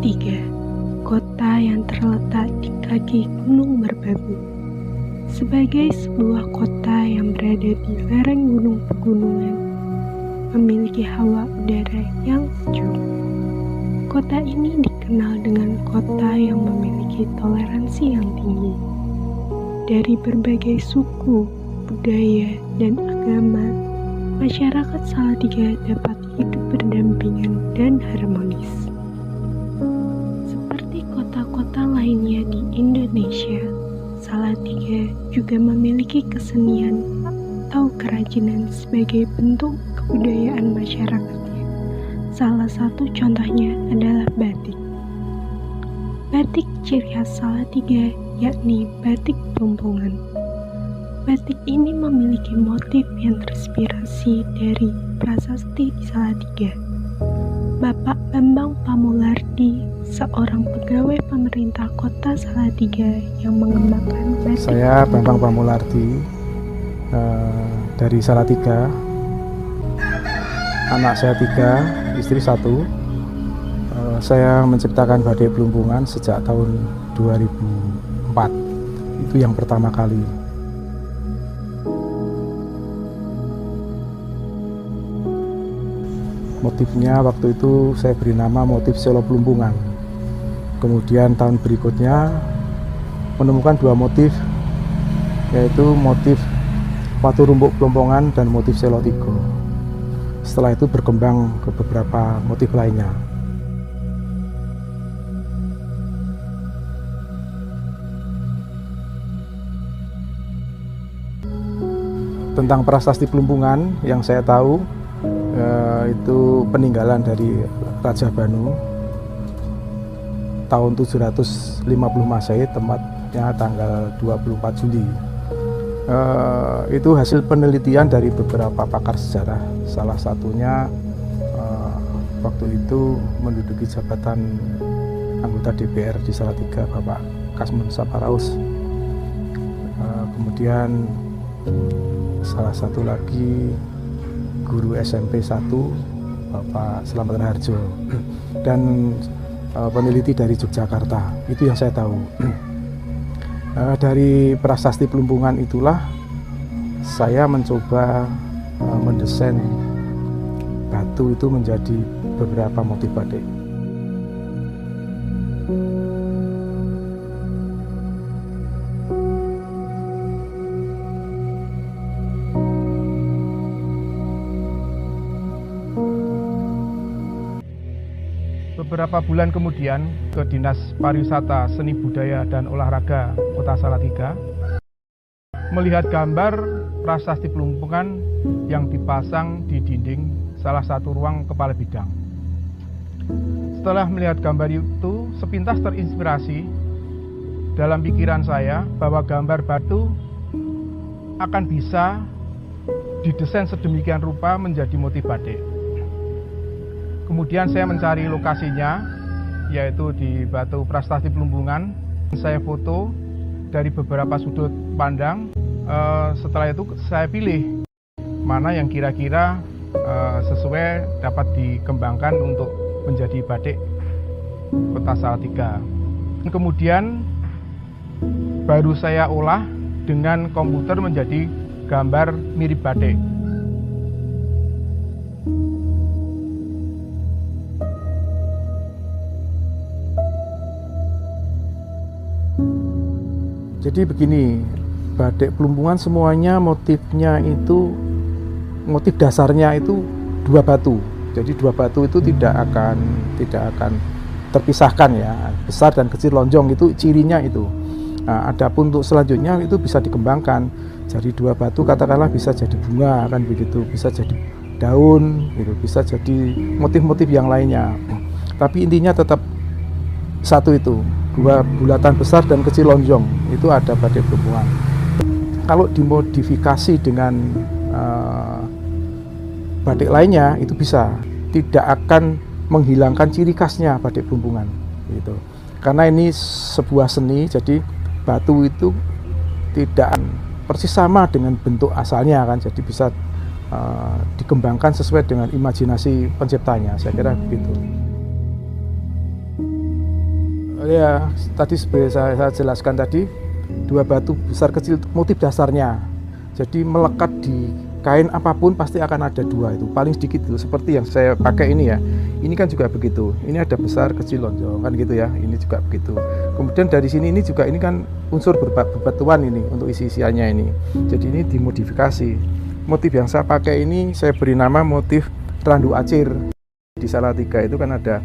Salatiga, kota yang terletak di kaki Gunung Merbabu. Sebagai sebuah kota yang berada di lereng gunung pegunungan, memiliki hawa udara yang sejuk. Kota ini dikenal dengan kota yang memiliki toleransi yang tinggi. Dari berbagai suku, budaya, dan agama, masyarakat Salatiga dapat hidup berdampingan dan harmonis. Seperti kota-kota lainnya di Indonesia, Salatiga juga memiliki kesenian atau kerajinan sebagai bentuk kebudayaan masyarakatnya. Salah satu contohnya adalah batik. Batik ciri khas Salatiga yakni batik Plumpungan. Batik ini memiliki motif yang terinspirasi dari prasasti di Salatiga. Bapak Bambang Pamulardi, seorang pegawai pemerintah kota Salatiga yang mengembangkan batik. Saya Bambang Pamulardi dari Salatiga. Anak saya 3, istri 1. Saya menciptakan batik Plumpungan sejak tahun 2004. Itu yang pertama kali. Motifnya waktu itu saya beri nama motif Selo Plumpungan. Kemudian tahun berikutnya menemukan 2 motif, yaitu motif Watu Rumpuk Plumpungan dan motif Selo Tigo. Setelah itu berkembang ke beberapa motif lainnya. Tentang prasasti Plumpungan yang saya tahu, itu peninggalan dari Raja Banu tahun 750 Masehi, tepatnya tanggal 24 Juli. Itu hasil penelitian dari beberapa pakar sejarah. Salah satunya waktu itu menduduki jabatan anggota DPR di Salatiga, Bapak Kasmun Saparaus. Kemudian salah satu lagi guru SMP 1, Bapak Slamet Raharjo, dan peneliti dari Yogyakarta. Itu yang saya tahu. Dari prasasti Plumpungan itulah saya mencoba mendesain batu itu menjadi beberapa motif batik. Beberapa bulan kemudian, ke Dinas Pariwisata, Seni Budaya, dan Olahraga Kota Salatiga melihat gambar prasasti Plumpungan yang dipasang di dinding salah satu ruang kepala bidang. Setelah melihat gambar itu, sepintas terinspirasi dalam pikiran saya bahwa gambar batu akan bisa didesain sedemikian rupa menjadi motif batik. Kemudian saya mencari lokasinya, yaitu di Batu Prasasti Plumpungan. Saya foto dari beberapa sudut pandang. Setelah itu saya pilih mana yang kira-kira sesuai dapat dikembangkan untuk menjadi batik Kota Salatiga. Kemudian baru saya olah dengan komputer menjadi gambar mirip batik. Jadi begini, batik Plumpungan semuanya motifnya itu, motif dasarnya itu 2 batu. Jadi 2 batu itu tidak akan terpisahkan ya, besar dan kecil lonjong itu cirinya itu. Nah, adapun untuk selanjutnya itu bisa dikembangkan. Jadi 2 batu katakanlah bisa jadi bunga kan begitu, bisa jadi daun gitu, bisa jadi motif-motif yang lainnya. Tapi intinya tetap satu itu. 2 bulatan besar dan kecil lonjong itu ada batik Plumpungan. Kalau dimodifikasi dengan batik lainnya itu bisa, tidak akan menghilangkan ciri khasnya batik Plumpungan gitu. Karena ini sebuah seni, jadi batu itu tidak persis sama dengan bentuk asalnya kan, jadi bisa dikembangkan sesuai dengan imajinasi penciptanya, saya kira begitu. Ya, tadi seperti saya jelaskan tadi, dua batu besar kecil motif dasarnya. Jadi melekat di kain apapun pasti akan ada dua, itu paling sedikit itu, seperti yang saya pakai ini ya. Ini kan juga begitu. Ini ada besar, kecil, lonjong kan gitu ya. Ini juga begitu. Kemudian dari sini ini juga, ini kan unsur berbatuan ini untuk isi-isiannya ini. Jadi ini dimodifikasi. Motif yang saya pakai ini saya beri nama motif Randu Acir. Di Salatiga itu kan ada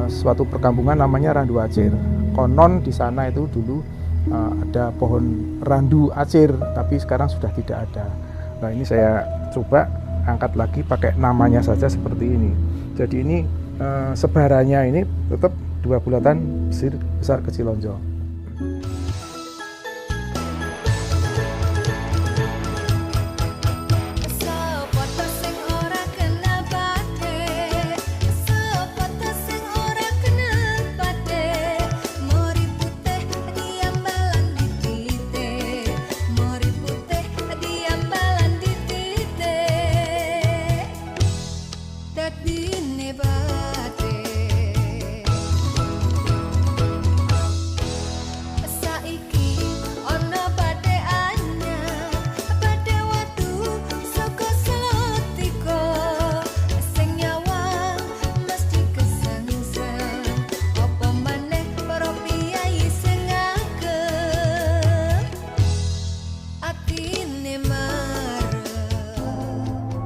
suatu perkampungan namanya Randu Acir. Konon di sana itu dulu ada pohon randu acir, tapi sekarang sudah tidak ada. Nah, ini saya coba angkat lagi pakai namanya saja seperti ini. Jadi ini sebarannya ini tetap dua bulatan besar kecil lonjong.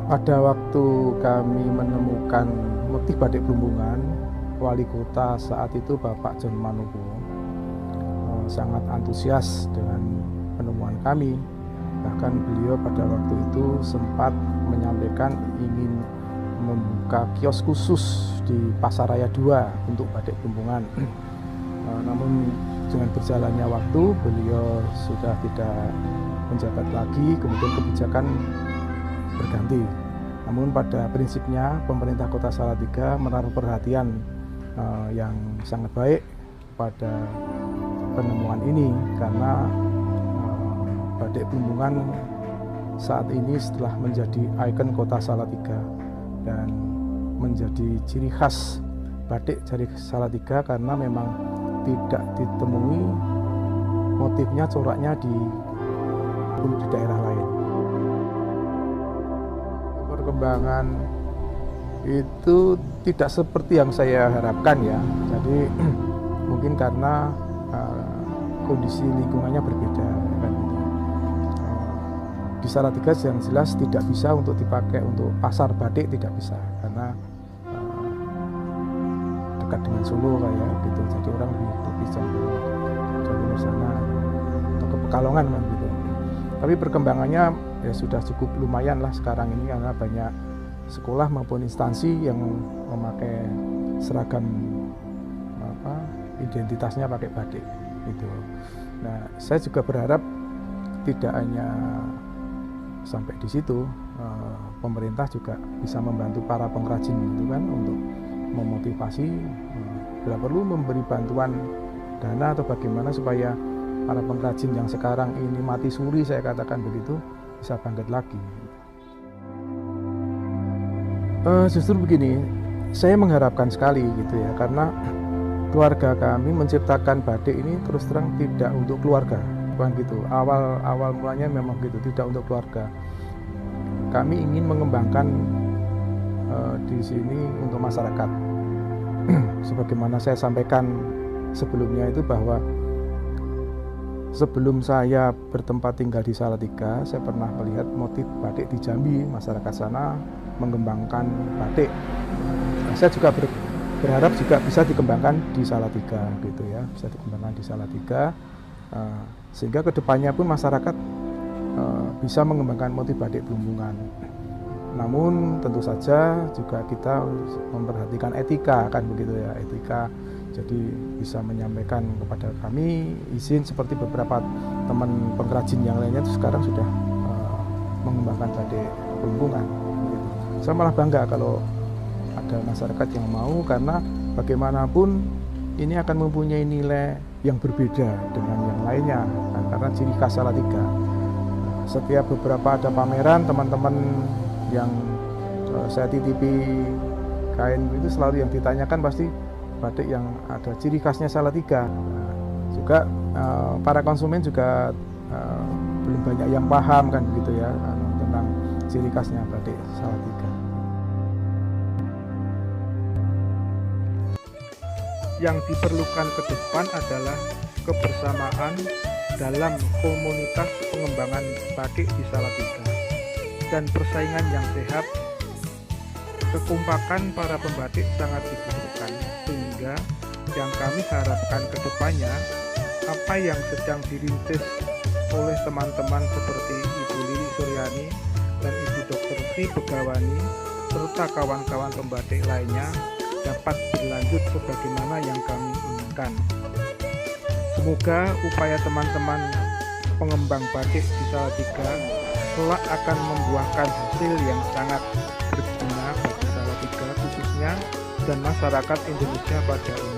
Pada waktu kami menemukan motif batik Plumbungan, wali kota saat itu Bapak John Manopo sangat antusias dengan penemuan kami. Bahkan beliau pada waktu itu sempat menyampaikan ingin membuka kios khusus di Pasaraya 2 untuk batik Plumbungan. Namun dengan berjalannya waktu, beliau sudah tidak menjabat lagi, kemudian kebijakan berganti. Namun pada prinsipnya pemerintah Kota Salatiga menaruh perhatian yang sangat baik pada penemuan ini, karena batik Plumbungan saat ini setelah menjadi ikon Kota Salatiga dan menjadi ciri khas batik dari Salatiga, karena memang tidak ditemui motifnya, coraknya di daerah lain. Perkembangan itu tidak seperti yang saya harapkan ya. Jadi mungkin karena kondisi lingkungannya berbeda kan. Di Salatiga yang jelas tidak bisa untuk dipakai untuk pasar batik, tidak bisa karena dekat dengan Solo kayak gitu. Jadi orang lebih jalur sana atau ke Pekalongan kan gitu. Tapi perkembangannya ya sudah cukup lumayan lah sekarang ini, karena banyak sekolah maupun instansi yang memakai seragam identitasnya pakai batik gitu. Nah, saya juga berharap tidak hanya sampai di situ, pemerintah juga bisa membantu para pengrajin itu kan untuk memotivasi, bila perlu memberi bantuan dana atau bagaimana supaya para pengrajin yang sekarang ini mati suri, saya katakan begitu, bisa bangkit lagi. Justru begini, saya mengharapkan sekali gitu ya, karena keluarga kami menciptakan batik ini terus terang tidak untuk keluarga, bukan gitu. Awal mulanya memang gitu, tidak untuk keluarga. Kami ingin mengembangkan di sini untuk masyarakat. Sebagaimana saya sampaikan sebelumnya itu, bahwa sebelum saya bertempat tinggal di Salatiga, saya pernah melihat motif batik di Jambi, masyarakat sana mengembangkan batik. Nah, saya juga berharap juga bisa dikembangkan di Salatiga gitu ya, bisa dikembangkan di Salatiga, sehingga kedepannya pun masyarakat bisa mengembangkan motif batik Plumbungan. Namun tentu saja juga kita memperhatikan etika kan begitu ya, etika. Jadi bisa menyampaikan kepada kami izin, seperti beberapa teman pengrajin yang lainnya itu sekarang sudah mengembangkan batik Plumbungan. Saya malah bangga kalau ada masyarakat yang mau, karena bagaimanapun ini akan mempunyai nilai yang berbeda dengan yang lainnya, karena ciri khas Salatiga. Setiap beberapa ada pameran, teman-teman yang saya titipi kain itu selalu yang ditanyakan pasti batik yang ada ciri khasnya Salatiga. Juga para konsumen juga belum banyak yang paham kan begitu ya tentang ciri khasnya batik Salatiga. Yang diperlukan ke depan adalah kebersamaan dalam komunitas pengembangan batik di Salatiga dan persaingan yang sehat. Kekompakan para pembatik sangat dibutuhkan, sehingga yang kami harapkan ke depannya, apa yang sedang dirintis oleh teman-teman seperti Ibu Lili Suryani dan Ibu Dr. Sri Begawani serta kawan-kawan pembatik lainnya dapat berlanjut sebagaimana yang kami inginkan. Semoga upaya teman-teman pengembang batik di Salatiga kelak akan membuahkan hasil yang sangat berguna bagi Salatiga khususnya dan masyarakat Indonesia pada umumnya.